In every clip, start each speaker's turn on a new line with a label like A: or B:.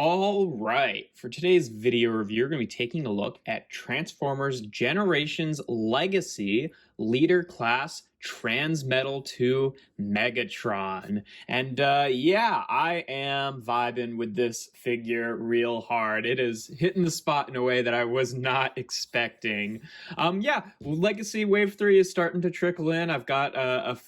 A: All right, for today's video review, we're going to be taking a look at Transformers Generations Legacy Leader Class Transmetal II Megatron. And yeah, I am vibing with this figure real hard. It is hitting the spot in a way that I was not expecting. Yeah, Legacy Wave 3 is starting to trickle in. I've got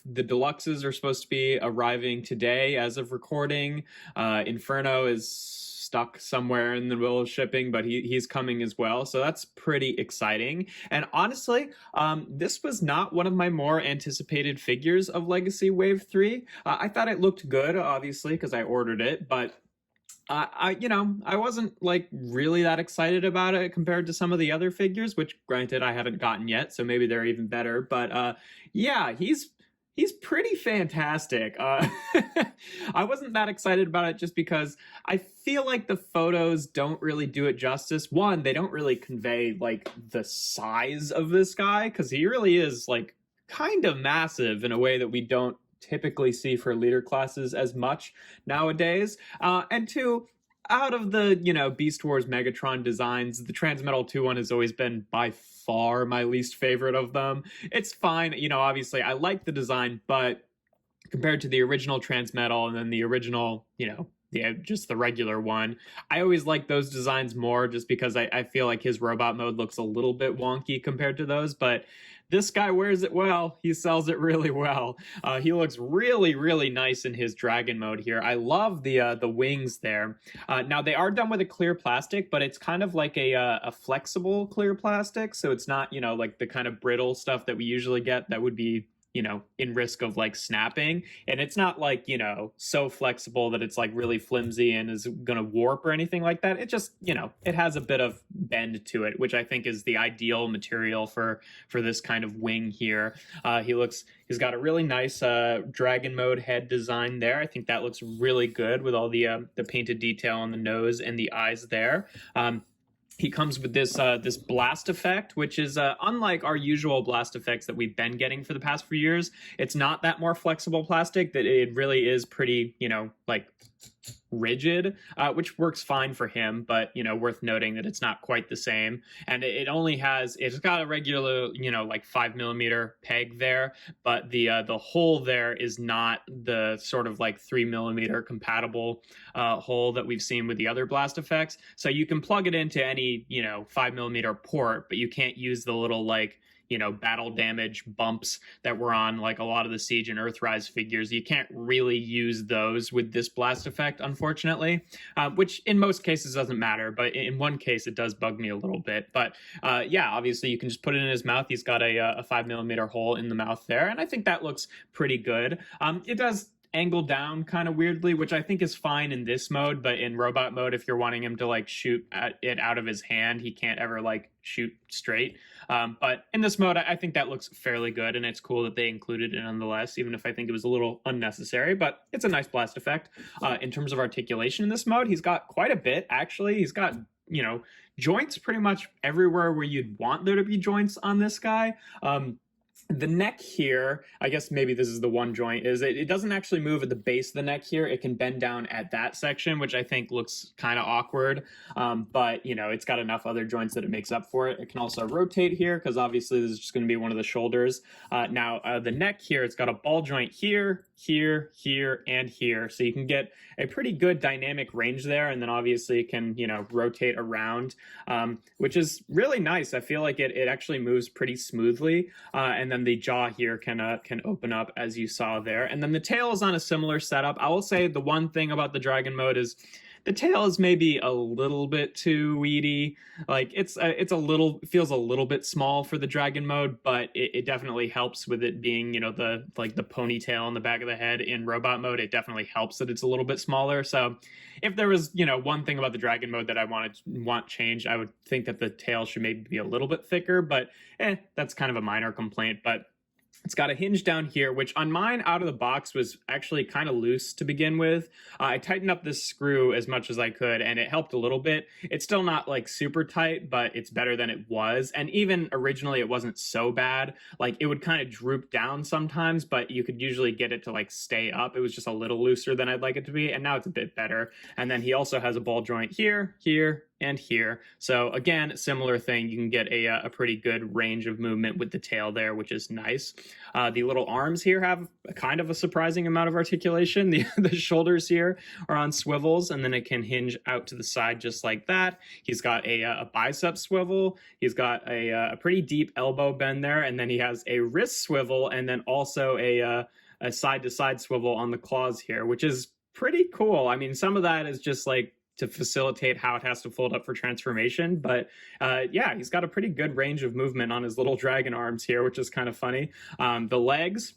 A: the deluxes are supposed to be arriving today as of recording. Inferno is stuck somewhere in the middle of shipping, but he's coming as well, so that's pretty exciting. And honestly, this was not one of my more anticipated figures of Legacy Wave 3. I thought it looked good, obviously, because I ordered it, but I wasn't like really that excited about it compared to some of the other figures, which granted I haven't gotten yet, so maybe they're even better. But yeah, he's pretty fantastic. I wasn't that excited about it just because I feel like the photos don't really do it justice. One, they don't really convey like the size of this guy, because he really is like kind of massive in a way that we don't typically see for leader classes as much nowadays. And two, out of the, Beast Wars Megatron designs, the Transmetal 2 one has always been by far my least favorite of them. It's fine, obviously I like the design, but compared to the original Transmetal and then the original, just the regular one, I always like those designs more just because I feel like his robot mode looks a little bit wonky compared to those, but this guy wears it well. He sells it really well. He looks really, really nice in his dragon mode here. I love the wings there. Now, they are done with a clear plastic, but it's kind of like a flexible clear plastic, so it's not, like the kind of brittle stuff that we usually get that would be in risk of like snapping. And it's not like, so flexible that it's like really flimsy and is gonna warp or anything like that. It just, it has a bit of bend to it, which I think is the ideal material for this kind of wing here. He's got a really nice dragon mode head design there. I think that looks really good with all the painted detail on the nose and the eyes there. He comes with this this blast effect, which is unlike our usual blast effects that we've been getting for the past few years. It's not that more flexible plastic, that it really is pretty, like rigid, which works fine for him, but worth noting that it's not quite the same. And it's got a regular like 5mm peg there, but the hole there is not the sort of like 3mm compatible hole that we've seen with the other blast effects. So you can plug it into any 5mm port, but you can't use the little like battle damage bumps that were on like a lot of the Siege and Earthrise figures. You can't really use those with this blast effect, unfortunately, which in most cases doesn't matter, but in one case it does bug me a little bit. But yeah, obviously you can just put it in his mouth. He's got a 5mm hole in the mouth there, and I think that looks pretty good. It does angle down kind of weirdly, which I think is fine in this mode, but in robot mode, if you're wanting him to like shoot it out of his hand, he can't ever like shoot straight. But in this mode, I think that looks fairly good, and it's cool that they included it nonetheless, even if I think it was a little unnecessary, but it's a nice blast effect. In terms of articulation in this mode, he's got quite a bit, actually. He's got, joints pretty much everywhere where you'd want there to be joints on this guy. The neck here, I guess maybe this is the one joint, is it doesn't actually move at the base of the neck here. It can bend down at that section, which I think looks kind of awkward. But, it's got enough other joints that it makes up for it. It can also rotate here, because obviously this is just going to be one of the shoulders. Now, the neck here, it's got a ball joint here, here, here, and here. So you can get a pretty good dynamic range there, and then obviously it can, rotate around, which is really nice. I feel like it actually moves pretty smoothly. And then the jaw here can open up, as you saw there. And then the tail is on a similar setup. I will say the one thing about the dragon mode is the tail is maybe a little bit too weedy. Like it feels a little bit small for the dragon mode, but it definitely helps with it being, the ponytail on the back of the head in robot mode. It definitely helps that it's a little bit smaller. So if there was, one thing about the dragon mode that I want changed, I would think that the tail should maybe be a little bit thicker, but that's kind of a minor complaint. But It's got a hinge down here, which on mine out of the box was actually kind of loose to begin with. I tightened up this screw as much as I could, and it helped a little bit. It's still not like super tight, but it's better than it was. And even originally, it wasn't so bad. Like it would kind of droop down sometimes, but you could usually get it to like stay up. It was just a little looser than I'd like it to be, and now it's a bit better. And then he also has a ball joint here, here, and here. So again, similar thing. You can get a pretty good range of movement with the tail there, which is nice. The little arms here have kind of a surprising amount of articulation. The shoulders here are on swivels, and then it can hinge out to the side just like that. He's got a bicep swivel. He's got a pretty deep elbow bend there, and then he has a wrist swivel, and then also a side-to-side swivel on the claws here, which is pretty cool. I mean, some of that is just like to facilitate how it has to fold up for transformation. But yeah, he's got a pretty good range of movement on his little dragon arms here, which is kind of funny. The legs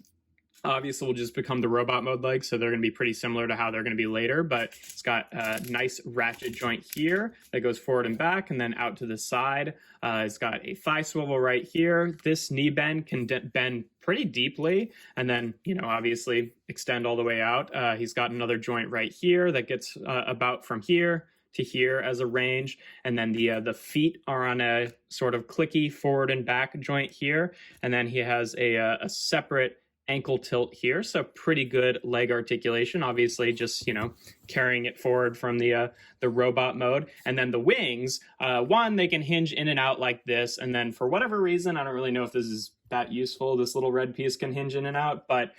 A: obviously will just become the robot mode legs, so they're going to be pretty similar to how they're going to be later, but it's got a nice ratchet joint here that goes forward and back and then out to the side. It's got a thigh swivel right here. This knee bend can bend pretty deeply and then, you know, obviously extend all the way out. He's got another joint right here that gets about from here to here as a range, and then the feet are on a sort of clicky forward and back joint here, and then he has a separate ankle tilt here, so pretty good leg articulation, obviously just, you know, carrying it forward from the robot mode. And then the wings, one, they can hinge in and out like this, and then for whatever reason, I don't really know if this is that useful, this little red piece can hinge in and out, but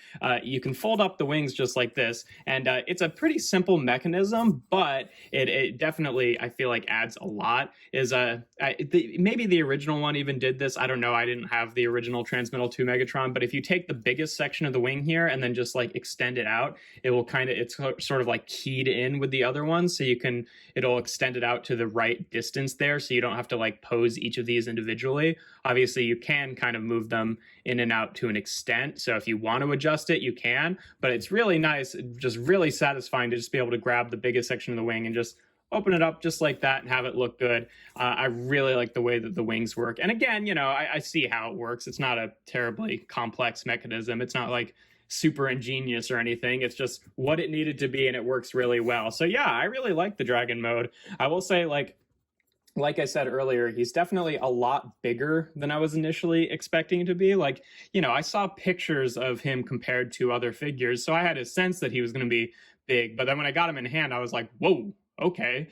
A: you can fold up the wings just like this, and it's a pretty simple mechanism, but it definitely, I feel like, adds a lot. Maybe the original one even did this, I don't know, I didn't have the original Transmetal II Megatron, but if you take the biggest section of the wing here and then just like extend it out, it will kind of, it's sort of like keyed in with the other ones, so it'll extend it out to the right distance there, so you don't have to like pose each of these individually. Obviously you can kind of move them in and out to an extent, so if you want to adjust it, you can, but it's really nice, just really satisfying to just be able to grab the biggest section of the wing and just open it up just like that and have it look good. I really like the way that the wings work. And again, you know, I see how it works. It's not a terribly complex mechanism. It's not like super ingenious or anything. It's just what it needed to be, and it works really well. So yeah, I really like the dragon mode. I will say, like I said earlier, he's definitely a lot bigger than I was initially expecting him to be. Like, you know, I saw pictures of him compared to other figures, so I had a sense that he was going to be big. But then when I got him in hand, I was like, whoa, okay.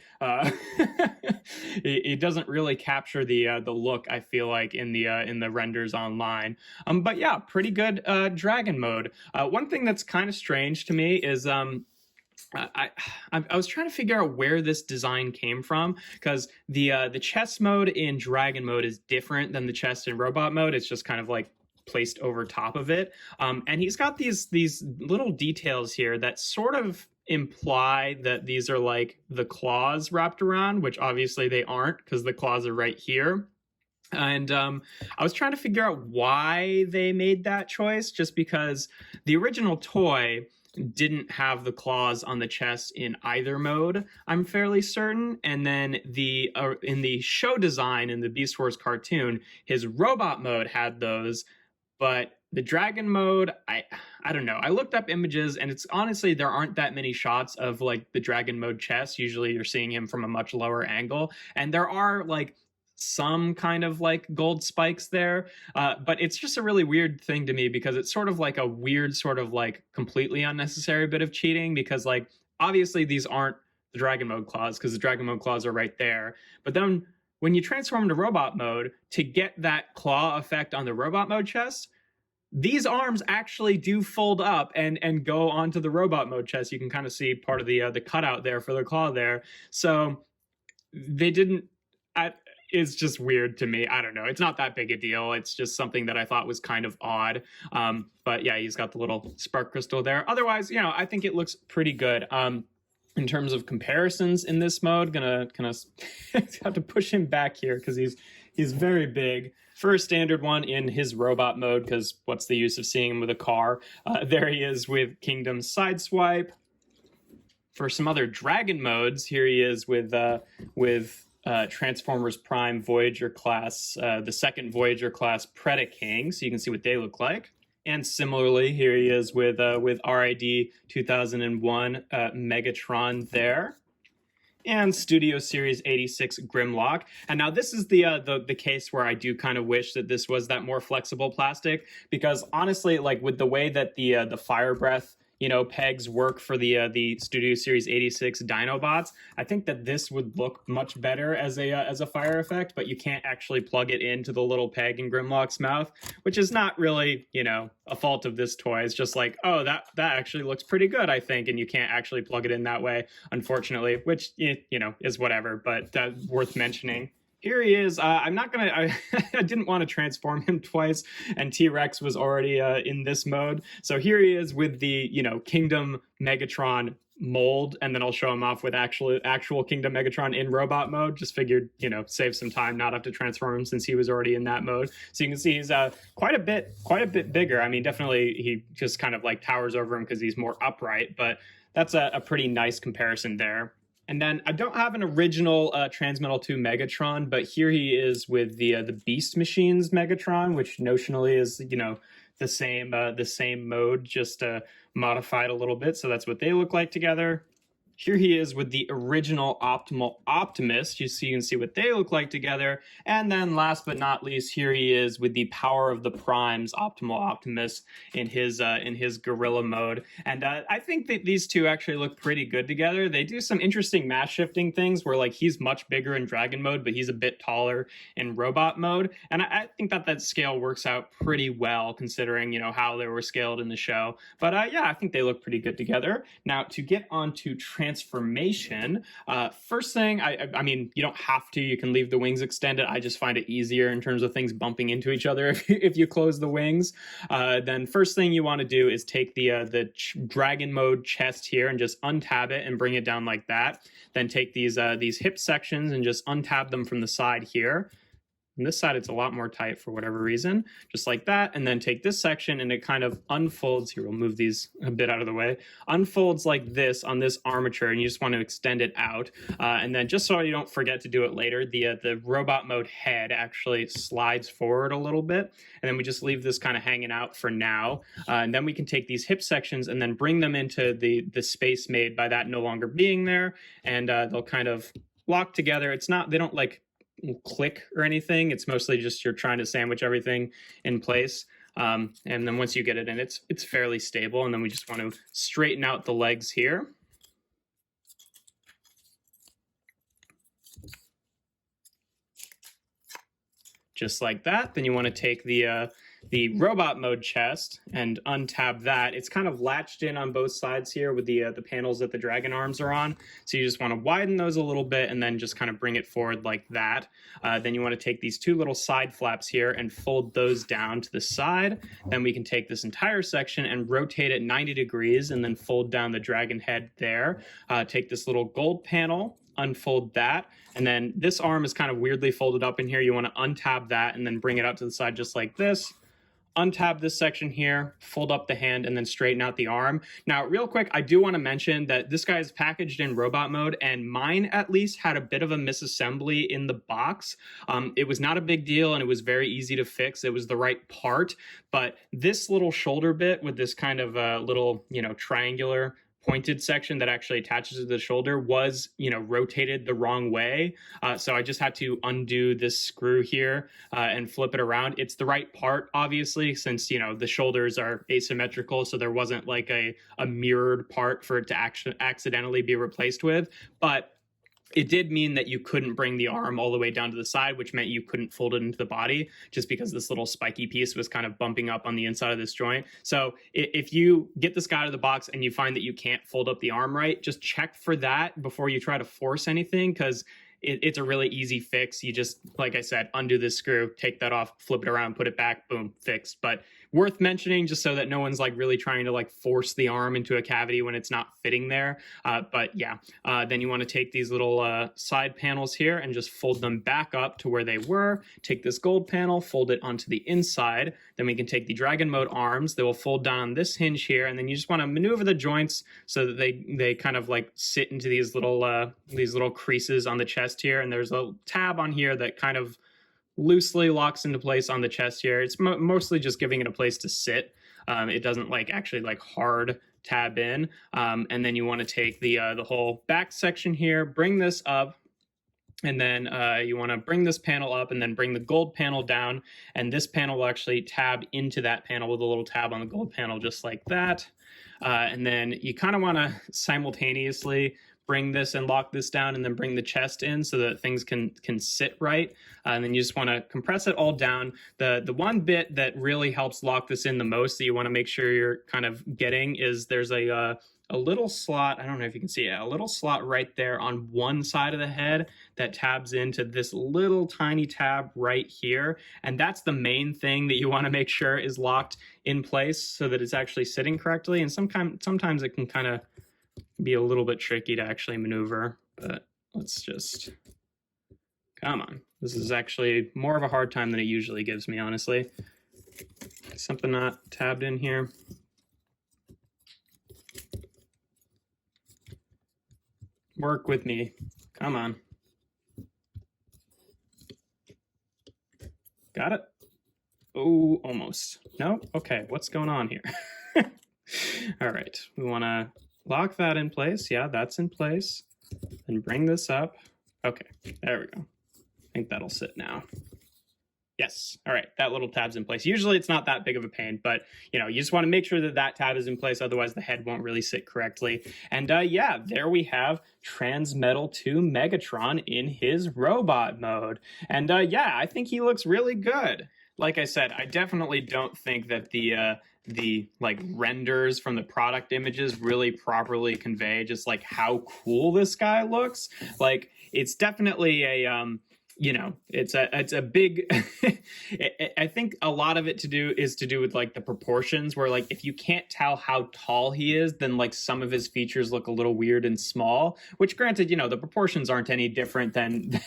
A: It doesn't really capture the look, I feel like, in the renders online. But yeah, pretty good dragon mode. One thing that's kind of strange to me is I was trying to figure out where this design came from, because the chest mode in dragon mode is different than the chest in robot mode. It's just kind of like placed over top of it, and he's got these little details here that sort of imply that these are like the claws wrapped around, which obviously they aren't, because the claws are right here. And I was trying to figure out why they made that choice, just because the original toy didn't have the claws on the chest in either mode, I'm fairly certain. And then in the show design in the Beast Wars cartoon, his robot mode had those, but the dragon mode, I don't know. I looked up images, and it's honestly, there aren't that many shots of like the dragon mode chest. Usually you're seeing him from a much lower angle, and there are like some kind of like gold spikes there, but it's just a really weird thing to me, because it's sort of like a weird sort of like completely unnecessary bit of cheating, because like obviously these aren't the dragon mode claws, because the dragon mode claws are right there, but then when you transform into robot mode, to get that claw effect on the robot mode chest, these arms actually do fold up and go onto the robot mode chest. You can kind of see part of the cutout there for the claw there. So they didn't. It's just weird to me. I don't know. It's not that big a deal. It's just something that I thought was kind of odd. But yeah, he's got the little spark crystal there. Otherwise, you know, I think it looks pretty good. In terms of comparisons in this mode, gonna kind of have to push him back here because he's very big. For a standard one in his robot mode, because what's the use of seeing him with a car? There he is with Kingdom's Sideswipe. For some other dragon modes, here he is with Transformers Prime Voyager class, the second Voyager class Predaking, so you can see what they look like. And similarly, here he is with RID 2001 Megatron there. And Studio Series 86 Grimlock. And now this is the case where I do kind of wish that this was that more flexible plastic, because honestly, like with the way that the fire breath pegs work for the Studio Series 86 Dinobots, I think that this would look much better as a fire effect, but you can't actually plug it into the little peg in Grimlock's mouth, which is not really, a fault of this toy. It's just like, oh, that actually looks pretty good, I think, and you can't actually plug it in that way, unfortunately, which, is whatever, but worth mentioning. Here he is. I'm not going to... I didn't want to transform him twice, and T-Rex was already in this mode. So here he is with the, Kingdom Megatron mold, and then I'll show him off with actual Kingdom Megatron in robot mode. Just figured, save some time, not have to transform him since he was already in that mode. So you can see he's quite a bit bigger. I mean, definitely he just kind of like towers over him because he's more upright, but that's a pretty nice comparison there. And then I don't have an original Transmetal II Megatron, but here he is with the Beast Machines Megatron, which notionally is the same mode, just modified a little bit. So that's what they look like together. Here he is with the original Optimal Optimus, just so you can see what they look like together. And then last but not least, here he is with the Power of the Primes Optimal Optimus in his gorilla mode. And I think that these two actually look pretty good together. They do some interesting mass shifting things where like he's much bigger in Dragon mode, but he's a bit taller in robot mode. And I think that scale works out pretty well considering, how they were scaled in the show. But yeah, I think they look pretty good together. Now to get on to transformation, first thing, I mean, you don't have to, you can leave the wings extended. I just find it easier in terms of things bumping into each other if you close the wings. Then first thing you want to do is take the dragon mode chest here and just untab it and bring it down like that. Then take these hip sections and just untab them from the side here. On this side, it's a lot more tight for whatever reason, just like that. And then take this section and it kind of unfolds. Here, we'll move these a bit out of the way. Unfolds like this on this armature, and you just want to extend it out. And then just so you don't forget to do it later, the robot mode head actually slides forward a little bit. And then we just leave this kind of hanging out for now. And then we can take these hip sections and then bring them into the space made by that no longer being there. And they'll kind of lock together. It's not, they don't like click or anything. It's mostly just you're trying to sandwich everything in place. And then once you get it in, it's fairly stable. And then we just want to straighten out the legs here. Just like that. Then you want to take the robot mode chest and untab that. It's kind of latched in on both sides here with the panels that the dragon arms are on. So you just want to widen those a little bit and then just kind of bring it forward like that. Then you want to take these two little side flaps here and fold those down to the side. Then we can take this entire section and rotate it 90 degrees and then fold down the dragon head there. Take this little gold panel, unfold that, and then this arm is kind of weirdly folded up in here. You want to untab that and then bring it up to the side just like this. Untab this section here, fold up the hand, and then straighten out the arm. Now, real quick, I do want to mention that this guy is packaged in robot mode, and mine at least had a bit of a misassembly in the box. It was not a big deal, and it was very easy to fix. It was the right part, but this little shoulder bit with this kind of little, triangular pointed section that actually attaches to the shoulder was, rotated the wrong way. So I just had to undo this screw here and flip it around. It's the right part, obviously, since, the shoulders are asymmetrical. So there wasn't like a mirrored part for it to accidentally be replaced with. But it did mean that you couldn't bring the arm all the way down to the side, which meant you couldn't fold it into the body just because this little spiky piece was kind of bumping up on the inside of this joint. So if you get this guy out of the box and you find that you can't fold up the arm right, just check for that before you try to force anything, because it's a really easy fix. You just, like I said, undo this screw, take that off, flip it around, put it back, boom, fixed. But worth mentioning just so that no one's like really trying to like force the arm into a cavity when it's not fitting there. But yeah, then you want to take these little side panels here and just fold them back up to where they were. Take this gold panel, fold it onto the inside. Then we can take the dragon mode arms. They will fold down on this hinge here, and then you just want to maneuver the joints so that they kind of like sit into these little creases on the chest here. And there's a tab on here that kind of loosely locks into place on the chest here. It's mostly just giving it a place to sit. It doesn't like actually like hard tab in. And then you want to take the whole back section here, bring this up, and then you want to bring this panel up and then bring the gold panel down. And this panel will actually tab into that panel with a little tab on the gold panel, just like that. And then you kind of want to simultaneously bring this and lock this down and then bring the chest in so that things can sit right. And then you just want to compress it all down. The one bit that really helps lock this in the most that you want to make sure you're kind of getting is there's a little slot, I don't know if you can see it, a little slot right there on one side of the head that tabs into this little tiny tab right here. And that's the main thing that you want to make sure is locked in place so that it's actually sitting correctly. And sometimes it can kind of be a little bit tricky to actually maneuver, but let's just, come on. This is actually more of a hard time than it usually gives me, honestly. Something not tabbed in here. Work with me. Come on. Got it? Oh, almost. No? Okay, what's going on here? All right, we want to lock that in place. Yeah, that's in place. Then bring this up. Okay, there we go. I think that'll sit now. Yes. All right. That little tab's in place. Usually it's not that big of a pain, but you just want to make sure that that tab is in place. Otherwise the head won't really sit correctly. And yeah, there we have Transmetal II Megatron in his robot mode. And yeah, I think he looks really good. Like I said, I definitely don't think that the like renders from the product images really properly convey just like how cool this guy looks. Like it's definitely a it's a big I think a lot of it is to do with like the proportions, where like if you can't tell how tall he is, then like some of his features look a little weird and small, which granted, the proportions aren't any different than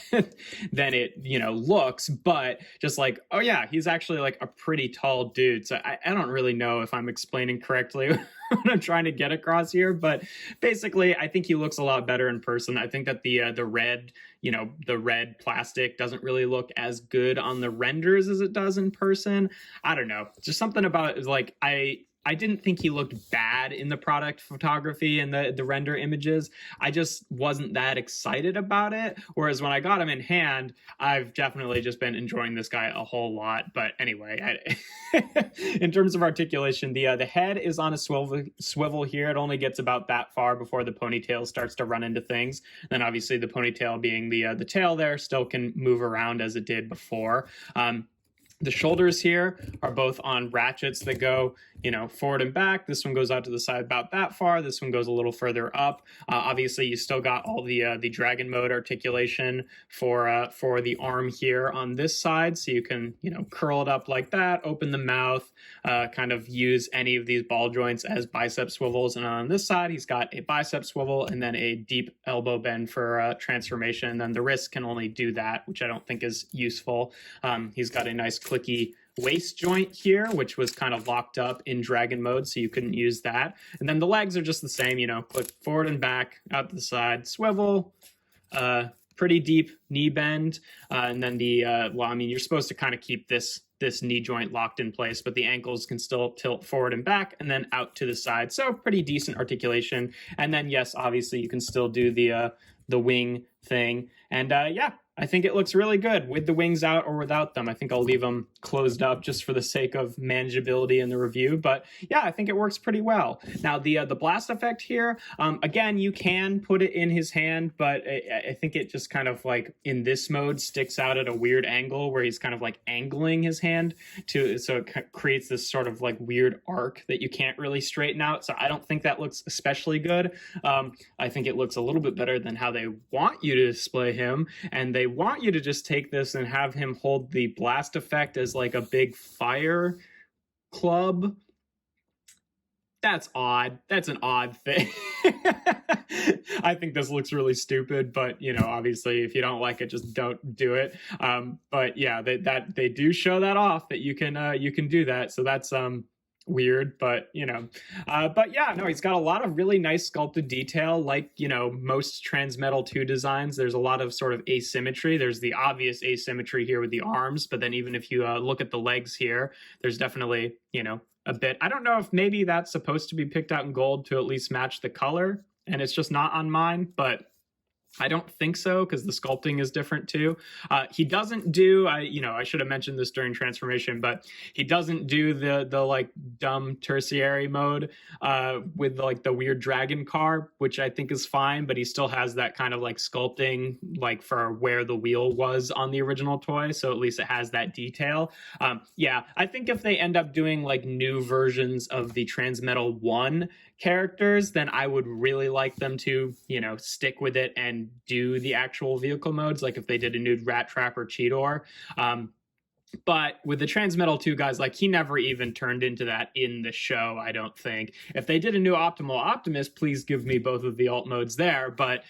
A: than it looks, but just like, oh yeah, he's actually like a pretty tall dude. So I don't really know if I'm explaining correctly what I'm trying to get across here, but basically I think he looks a lot better in person. I think that the red the red plastic doesn't really look as good on the renders as it does in person. I don't know. Just something about it, like I didn't think he looked bad in the product photography and the render images. I just wasn't that excited about it. Whereas when I got him in hand, I've definitely just been enjoying this guy a whole lot. But anyway, in terms of articulation, the head is on a swivel here. It only gets about that far before the ponytail starts to run into things. Then obviously the ponytail, being the tail there, still can move around as it did before. The shoulders here are both on ratchets that go, forward and back. This one goes out to the side about that far. This one goes a little further up. Obviously, you still got all the dragon mode articulation for the arm here on this side. So you can, curl it up like that, open the mouth, kind of use any of these ball joints as bicep swivels. And on this side, he's got a bicep swivel and then a deep elbow bend for transformation. And then the wrist can only do that, which I don't think is useful. He's got a nice clicky waist joint here, which was kind of locked up in dragon mode, so you couldn't use that. And then the legs are just the same, click forward and back, out to the side, swivel, pretty deep knee bend. And then you're supposed to kind of keep this knee joint locked in place, but the ankles can still tilt forward and back and then out to the side. So pretty decent articulation. And then, yes, obviously you can still do the wing thing. And yeah, I think it looks really good with the wings out or without them. I think I'll leave them closed up just for the sake of manageability in the review. But yeah, I think it works pretty well. Now, the blast effect here, again, you can put it in his hand, but I think it just kind of like in this mode sticks out at a weird angle where he's kind of like angling his hand so it creates this sort of like weird arc that you can't really straighten out. So I don't think that looks especially good. I think it looks a little bit better than how they want you to display him. And they want you to just take this and have him hold the blast effect as like a big fire club. That's odd. That's an odd thing. I think this looks really stupid, but obviously if you don't like it, just don't do it. But yeah, they do show that off, that you can do that. So that's weird, but but yeah, no, he's got a lot of really nice sculpted detail, like most Transmetal 2 designs. There's a lot of sort of asymmetry. There's the obvious asymmetry here with the arms, but then even if you look at the legs here, there's definitely a bit. I don't know if maybe that's supposed to be picked out in gold to at least match the color, and it's just not on mine, but I don't think so because the sculpting is different too. He doesn't do, I should have mentioned this during transformation, but he doesn't do the like dumb tertiary mode with like the weird dragon car, which I think is fine, but he still has that kind of like sculpting like for where the wheel was on the original toy. So at least it has that detail. Yeah, I think if they end up doing like new versions of the Transmetal 1 characters, then I would really like them to, stick with it and do the actual vehicle modes, like if they did a new Rat Trap or Cheetor. But with the Transmetal 2 guys, like he never even turned into that in the show, I don't think. If they did a new Optimal Optimus, please give me both of the alt modes there. But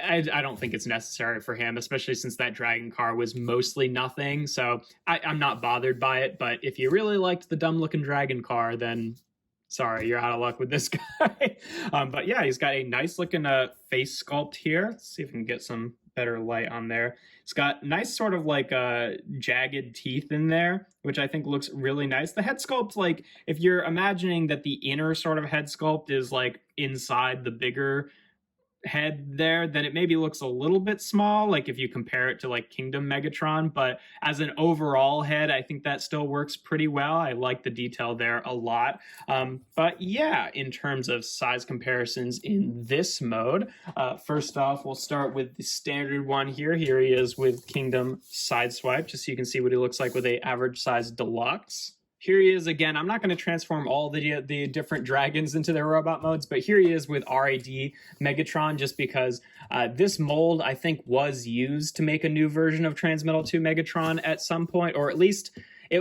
A: I don't think it's necessary for him, especially since that Dragon car was mostly nothing. So I'm not bothered by it. But if you really liked the dumb looking Dragon car, then sorry, you're out of luck with this guy. But yeah, he's got a nice looking face sculpt here. Let's see if we can get some better light on there. It's got nice sort of like jagged teeth in there, which I think looks really nice. The head sculpt, like if you're imagining that the inner sort of head sculpt is like inside the bigger head there, then it maybe looks a little bit small, like if you compare it to like Kingdom Megatron, but as an overall head, I think that still works pretty well. I like the detail there a lot. But yeah, in terms of size comparisons in this mode, first off, we'll start with the standard one here. Here he is with Kingdom Sideswipe, just so you can see what he looks like with a average size deluxe. Here he is again. I'm not going to transform all the different dragons into their robot modes, but here he is with RAD Megatron, just because this mold, I think, was used to make a new version of Transmetal II Megatron at some point, or at least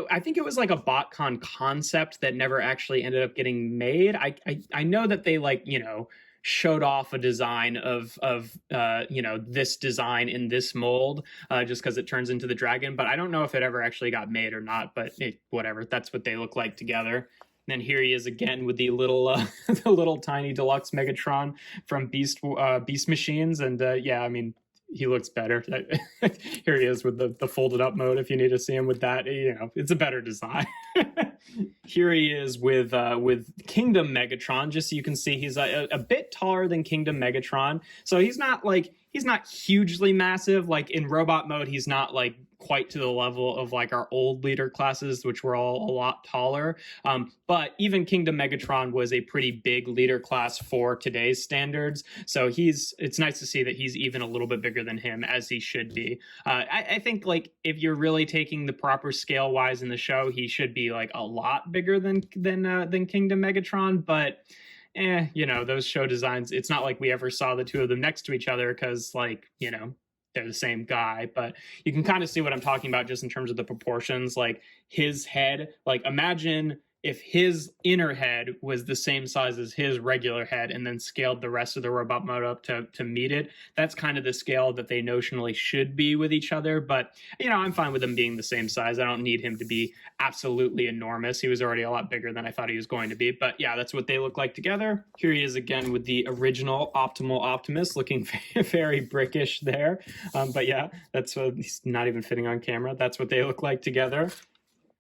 A: I think it was like a BotCon concept that never actually ended up getting made. I know that they showed off a design of this design in this mold just because it turns into the dragon, but I don't know if it ever actually got made or not, but whatever, that's what they look like together. And then here he is again with the little the little tiny deluxe Megatron from Beast Machines, and yeah, I mean, he looks better. Here he is with the folded up mode. If you need to see him with that, it's a better design. Here he is with Kingdom Megatron. Just so you can see, he's a bit taller than Kingdom Megatron. So he's not hugely massive. Like in robot mode, he's not like quite to the level of like our old leader classes, which were all a lot taller. But even Kingdom Megatron was a pretty big leader class for today's standards. So it's nice to see that he's even a little bit bigger than him, as he should be. I think like if you're really taking the proper scale wise in the show, he should be like a lot bigger than Kingdom Megatron. But those show designs, it's not like we ever saw the two of them next to each other because they're the same guy, but you can kind of see what I'm talking about just in terms of the proportions. Like his head, like imagine if his inner head was the same size as his regular head and then scaled the rest of the robot mode up to meet it. That's kind of the scale that they notionally should be with each other. But, I'm fine with them being the same size. I don't need him to be absolutely enormous. He was already a lot bigger than I thought he was going to be. But yeah, that's what they look like together. Here he is again with the original Optimal Optimus, looking very brickish there. But yeah, he's not even fitting on camera. That's what they look like together.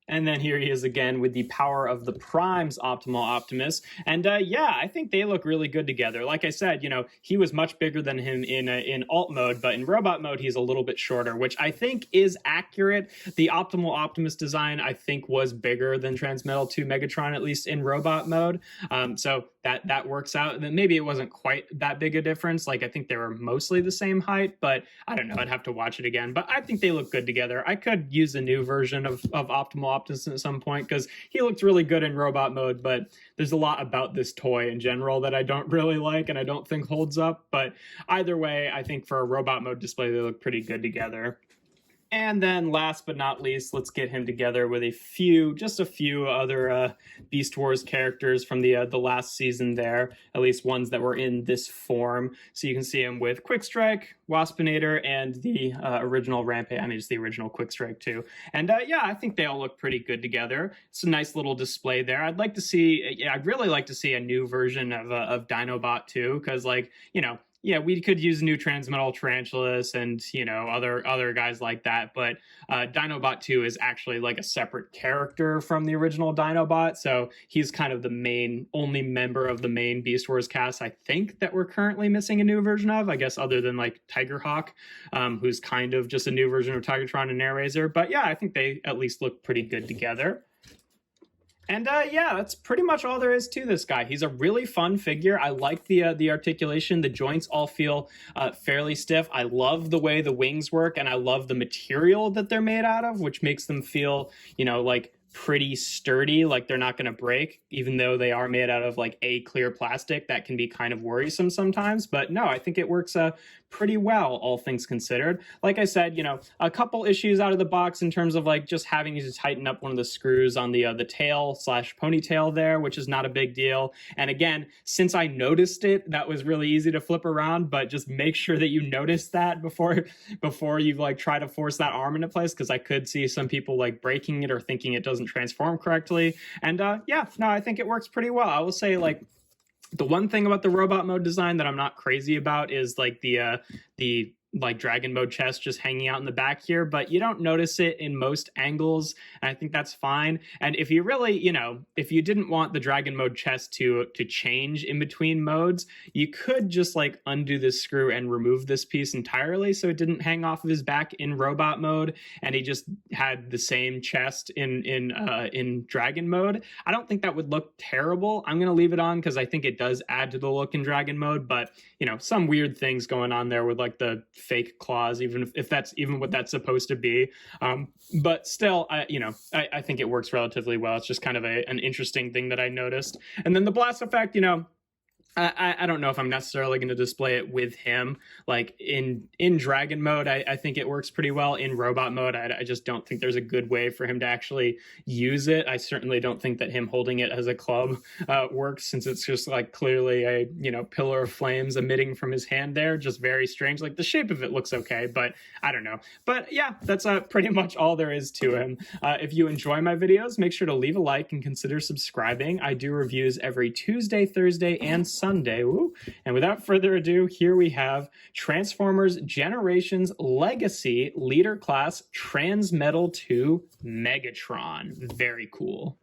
A: And then here he is again with the Power of the Primes Optimal Optimus. And yeah, I think they look really good together. Like I said, he was much bigger than him in alt mode, but in robot mode, he's a little bit shorter, which I think is accurate. The Optimal Optimus design, I think, was bigger than Transmetal II Megatron, at least in robot mode. So that works out. And then maybe it wasn't quite that big a difference. Like I think they were mostly the same height, but I don't know. I'd have to watch it again. But I think they look good together. I could use a new version of Optimal Optimus at some point because he looked really good in robot mode, but there's a lot about this toy in general that I don't really like and I don't think holds up. But either way, I think for a robot mode display, they look pretty good together. And then last but not least, let's get him together with just a few other Beast Wars characters from the last season there, at least ones that were in this form. So you can see him with Quick Strike, Waspinator, and the original Rampage. I mean, just the original Quick Strike too. And yeah, I think they all look pretty good together. It's a nice little display there. I'd really like to see a new version of Dinobot too, because yeah, we could use new Transmetal Tarantulas and, you know, other guys like that, but Dinobot 2 is actually like a separate character from the original Dinobot, so he's kind of the only member of the main Beast Wars cast, I think, that we're currently missing a new version of, I guess, other than like Tigerhawk, who's kind of just a new version of Tigertron and Airazor. But yeah, I think they at least look pretty good together. And yeah, that's pretty much all there is to this guy. He's a really fun figure. I like the articulation. The joints all feel fairly stiff. I love the way the wings work, and I love the material that they're made out of, which makes them feel, you know, like pretty sturdy, like they're not going to break, even though they are made out of like a clear plastic. That can be kind of worrisome sometimes, but no, I think it works pretty well, all things considered. Like I said, you know, a couple issues out of the box in terms of like just having to tighten up one of the screws on the tail / ponytail there, which is not a big deal. And again, since I noticed it, that was really easy to flip around, but just make sure that you notice that before you like try to force that arm into place, because I could see some people like breaking it or thinking it doesn't transform correctly. And yeah, no, I think it works pretty well. I will say, like, the one thing about the robot mode design that I'm not crazy about is like the like dragon mode chest just hanging out in the back here, but you don't notice it in most angles, and I think that's fine. And if you really, you know, if you didn't want the dragon mode chest to change in between modes, you could just like undo this screw and remove this piece entirely so it didn't hang off of his back in robot mode, and he just had the same chest in dragon mode. I don't think that would look terrible. I'm gonna leave it on because I think it does add to the look in dragon mode, but you know, some weird things going on there with like the fake claws, even if that's even what that's supposed to be. But still, I think it works relatively well. It's just kind of an interesting thing that I noticed. And then the blast effect, you know, I don't know if I'm necessarily going to display it with him. Like in dragon mode, I think it works pretty well. In robot mode, I just don't think there's a good way for him to actually use it. I certainly don't think that him holding it as a club works, since it's just like clearly a, you know, pillar of flames emitting from his hand there. Just very strange. Like the shape of it looks okay, but I don't know. But yeah, that's pretty much all there is to him. If you enjoy my videos, make sure to leave a like and consider subscribing. I do reviews every Tuesday, Thursday, and Sunday. Woo. And without further ado, here we have Transformers Generations Legacy Leader Class Transmetal II Megatron. Very cool.